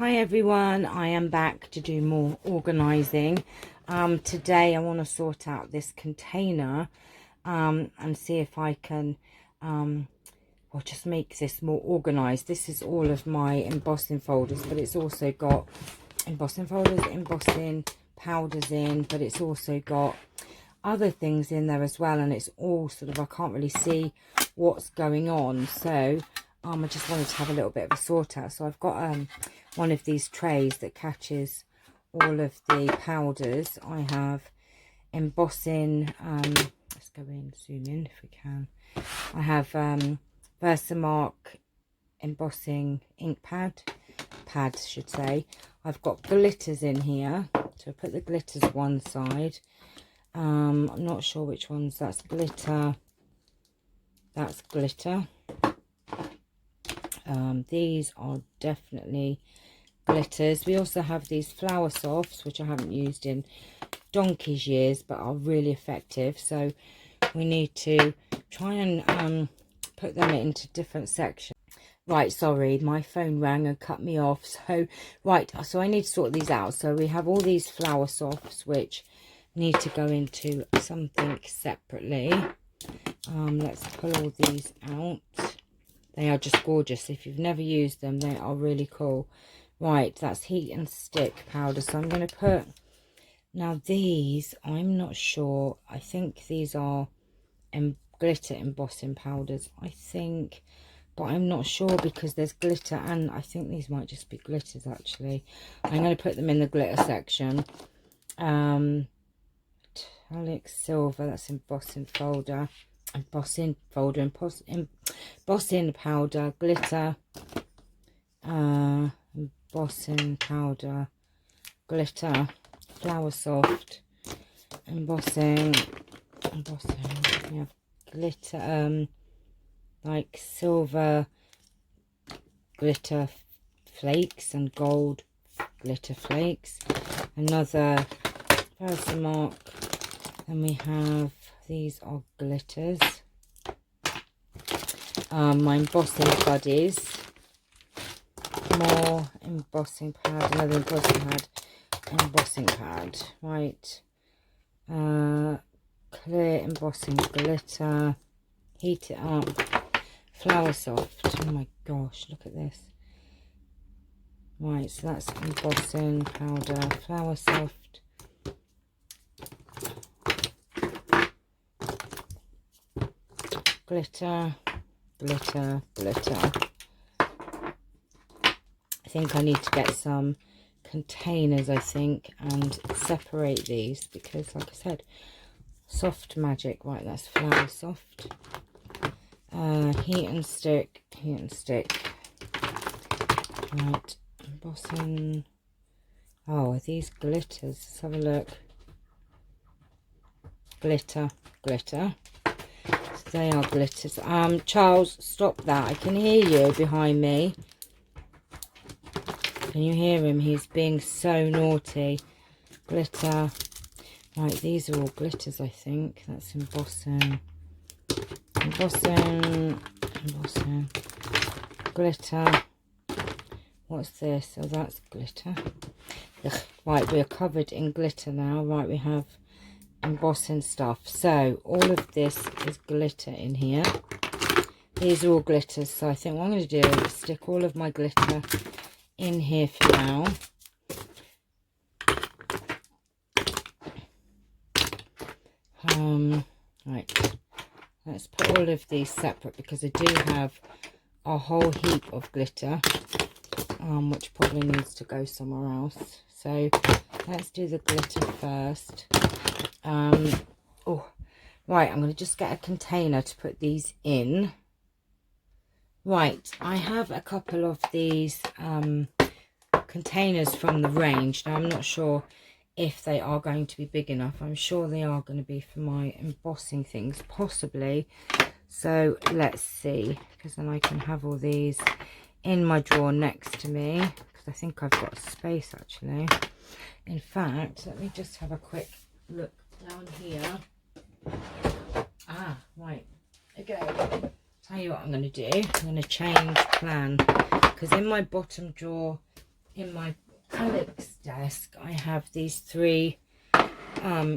Hi everyone, I am back to do more organising. Today I want to sort out this container and see if I can just make this more organised. This is all of my embossing folders, but it's also got embossing folders, embossing powders in, but it's also got other things in there as well, and it's all sort of, I can't really see what's going on, so I just wanted to have a little bit of a sort out. So I've got one of these trays that catches all of the powders. I have embossing, let's go in, zoom in if we can. I have Versamark embossing ink pads should say. I've got glitters in here, so I put the glitters one side. I'm not sure which ones. That's glitter, that's glitter. These are definitely glitters. We also have these flower softs, which I haven't used in donkey's years, but are really effective. So we need to try and put them into different sections. Right, sorry, my phone rang and cut me off. So so I need to sort these out. So we have all these flower softs which need to go into something separately. Let's pull all these out. They are just gorgeous. If you've never used them, they are really cool. Right, that's heat and stick powder. So I'm going to put, now these, I'm not sure. I think these are glitter embossing powders, I think. But I'm not sure because there's glitter, and I think these might just be glitters actually. I'm going to put them in the glitter section. Metallic silver, that's embossing folder. Embossing folder, embossing powder, glitter, embossing powder, glitter, flower soft, embossing. We have glitter, like silver glitter flakes and gold glitter flakes. Another Versamark. Then we have, these are glitters. My embossing buddies. More embossing pad, another embossing pad. Right. Clear embossing glitter. Heat it up. Flower soft. Oh my gosh, look at this. Right, so that's embossing powder, flower soft. Glitter, glitter, glitter. I think I need to get some containers, I think, and separate these because, like I said, soft magic. Right, that's flower soft. Heat and stick, heat and stick. Right, embossing. Oh, are these glitters? Let's have a look. Glitter, glitter. They are glitters. Charles, stop that. I can hear you behind me. Can you hear him? He's being so naughty. Glitter. Right, these are all glitters, I think. That's embossing. Embossing. Embossing. Glitter. What's this? Oh, that's glitter. Ugh. Right, we are covered in glitter now. Right, we have embossing stuff. So all of this is glitter in here. These are all glitters, so I think what I'm going to do is stick all of my glitter in here for now. Right, let's put all of these separate because I do have a whole heap of glitter, which probably needs to go somewhere else. So let's do the glitter first. Oh, right, I'm going to just get a container to put these in. Right, I have a couple of these containers from the range. Now, I'm not sure if they are going to be big enough. I'm sure they are going to be for my embossing things, possibly. So let's see, because then I can have all these in my drawer next to me, because I think I've got space actually. In fact, let me just have a quick look down here. Right, okay. Tell you what I'm going to do. I'm going to change plan, because in my bottom drawer in my Alex desk, I have these 3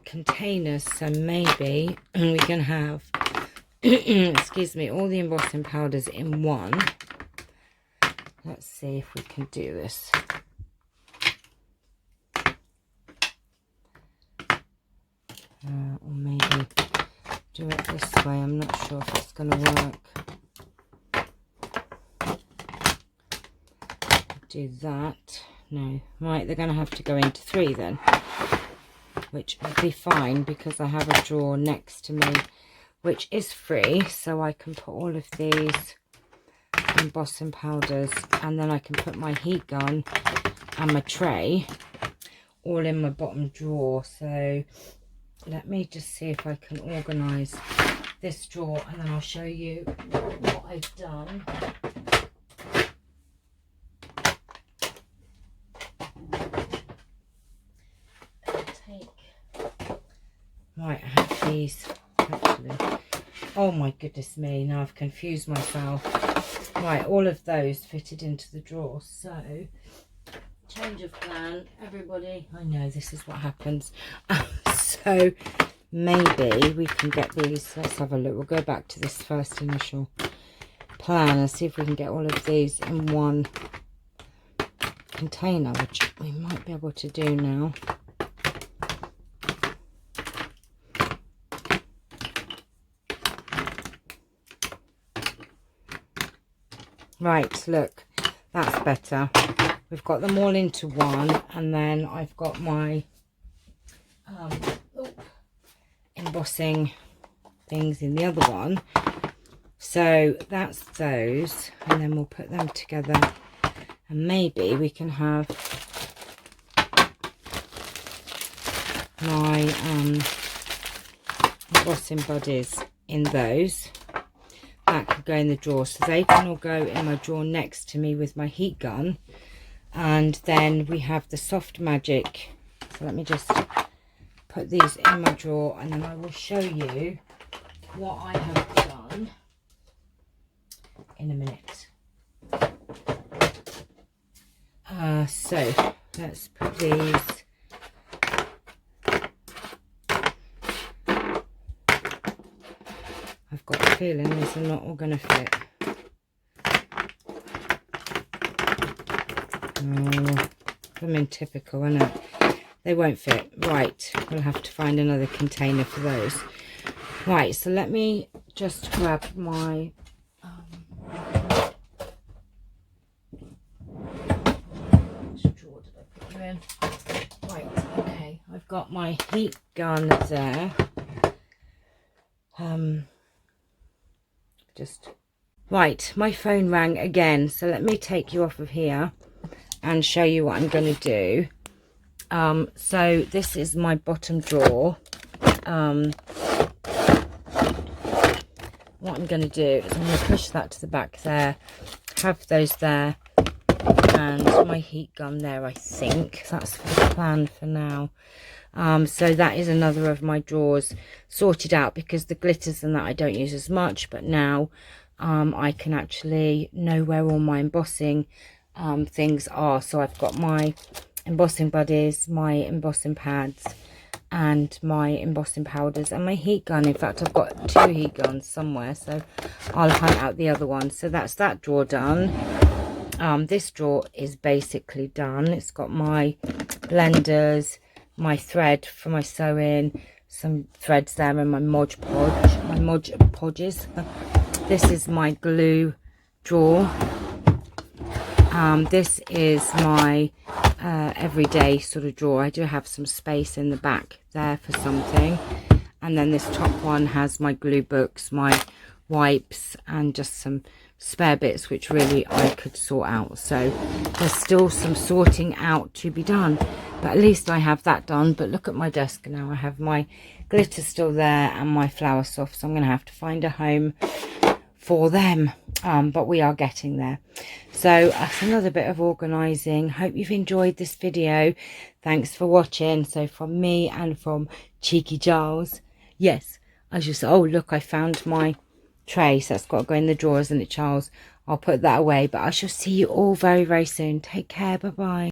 containers, so maybe we can have excuse me, all the embossing powders in one. Let's see if we can do this. Or maybe do it this way. I'm not sure if it's going to work. Do that. No. Right, they're going to have to go into 3 then, which would be fine because I have a drawer next to me which is free, so I can put all of these embossing powders, and then I can put my heat gun and my tray all in my bottom drawer. So let me just see if I can organise this drawer, and then I'll show you what I've done. Right, I have these actually. Oh my goodness me, now I've confused myself. Right, all of those fitted into the drawer. So, change of plan, everybody. I know this is what happens. So, maybe we can get these. Let's have a look. We'll go back to this first initial plan and see if we can get all of these in one container, which we might be able to do now. Right, look, that's better. We've got them all into one, and then I've got my embossing things in the other one. So that's those, and then we'll put them together, and maybe we can have my embossing buddies in those. That could go in the drawer, so they can all go in my drawer next to me with my heat gun. And then we have the Soft Magic. So let me just put these in my drawer, and then I will show you what I have done in a minute. So let's put these. I've got a feeling these are not all going to fit. Oh, I'm in typical, isn't it? They won't fit. Right, we'll have to find another container for those. Right, so let me just grab my which drawer did I put you in? Right, okay, I've got my heat gun there. Right, my phone rang again, so let me take you off of here and show you what I'm going to do. So this is my bottom drawer. What I'm going to do is I'm going to push that to the back there, have those there, and my heat gun there. I think that's the plan for now. So that is another of my drawers sorted out, because the glitters and that I don't use as much, but now I can actually know where all my embossing things are. So I've got my embossing buddies, my embossing pads, and my embossing powders, and my heat gun. In fact, I've got 2 heat guns somewhere, so I'll hunt out the other one. So that's that drawer done. This drawer is basically done. It's got my blenders, my thread for my sewing, some threads there, and my Mod Podges. This is my glue drawer. This is my everyday sort of drawer. I do have some space in the back there for something, and then this top one has my glue books, my wipes, and just some spare bits which really I could sort out. So there's still some sorting out to be done, but at least I have that done. But look at my desk now. I have my glitter still there and my flower softs. So I'm going to have to find a home for them, but we are getting there. So that's another bit of organizing. Hope you've enjoyed this video. Thanks for watching. So from me and from Cheeky Giles, yes, I just, oh look, I found my tray, so that's got to go in the drawers, isn't it, Charles? I'll put that away, but I shall see you all very, very soon. Take care. Bye-bye.